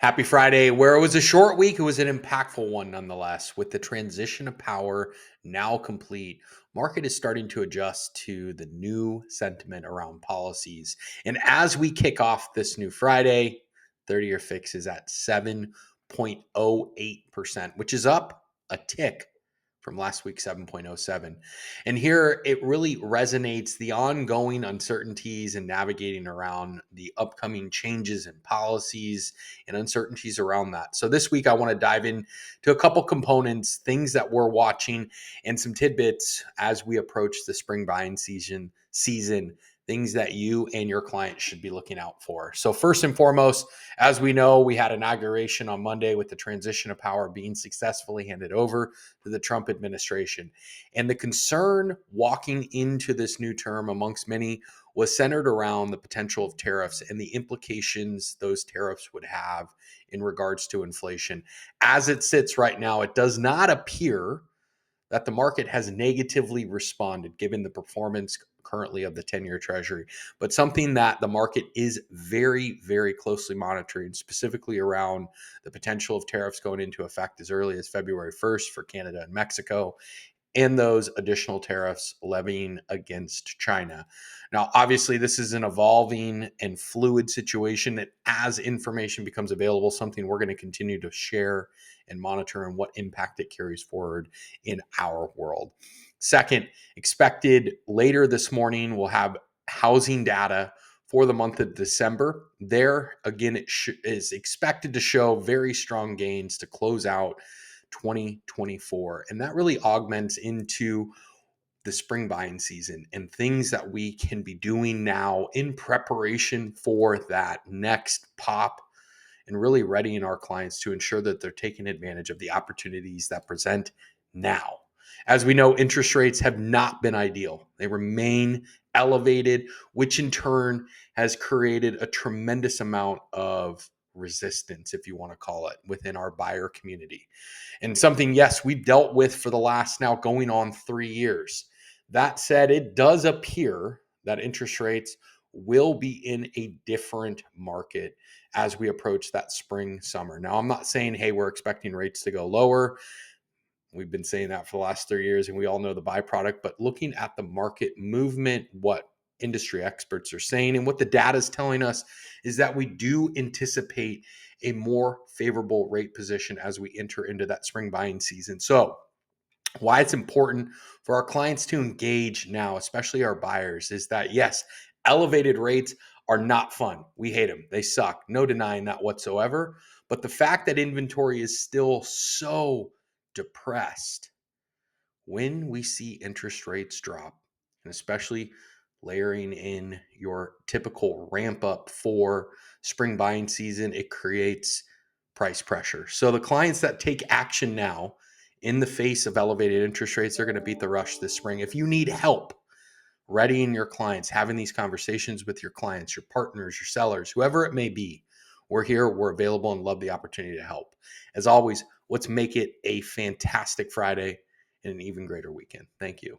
Happy Friday. Where it was a short week, it was an impactful one nonetheless. With the transition of power now complete, market is starting to adjust to the new sentiment around policies. And as we kick off this new Friday, 30-year fix is at 7.08%, which is up a tick from last week, 7.07. And here it really resonates the ongoing uncertainties and navigating around the upcoming changes in policies and uncertainties around that. So this week I want to dive in to a couple components, things that we're watching, and some tidbits as we approach the spring buying season, things that you and your clients should be looking out for. So first and foremost, as we know, we had inauguration on Monday with the transition of power being successfully handed over to the Trump administration. And the concern walking into this new term amongst many was centered around the potential of tariffs and the implications those tariffs would have in regards to inflation. As it sits right now, it does not appear that the market has negatively responded given the performance currently of the 10-year Treasury, but something that the market is very, very closely monitoring, specifically around the potential of tariffs going into effect as early as February 1st for Canada and Mexico, and those additional tariffs levying against China. Now, obviously, this is an evolving and fluid situation that as information becomes available, something we're going to continue to share and monitor and what impact it carries forward in our world. Second, expected later this morning, we'll have housing data for the month of December. There, again, it is expected to show very strong gains to close out 2024. And that really augments into the spring buying season and things that we can be doing now in preparation for that next pop and really readying our clients to ensure that they're taking advantage of the opportunities that present now. As we know, interest rates have not been ideal. They remain elevated, which in turn has created a tremendous amount of resistance, if you want to call it, within our buyer community. And something, yes, we've dealt with for the last now going on 3 years. That said, it does appear that interest rates will be in a different market as we approach that spring, summer. Now, I'm not saying, hey, we're expecting rates to go lower. We've been saying that for the last 3 years, and we all know the byproduct. But looking at the market movement, what industry experts are saying, and what the data is telling us is that we do anticipate a more favorable rate position as we enter into that spring buying season. So, why it's important for our clients to engage now, especially our buyers, is that yes, elevated rates are not fun. We hate them. They suck. No denying that whatsoever. But the fact that inventory is still so depressed when we see interest rates drop, and especially layering in your typical ramp up for spring buying season, it creates price pressure. So the clients that take action now in the face of elevated interest rates are going to beat the rush this spring. If you need help readying your clients, having these conversations with your clients, your partners, your sellers, whoever it may be, we're here, we're available, and love the opportunity to help. As always, let's make it a fantastic Friday and an even greater weekend. Thank you.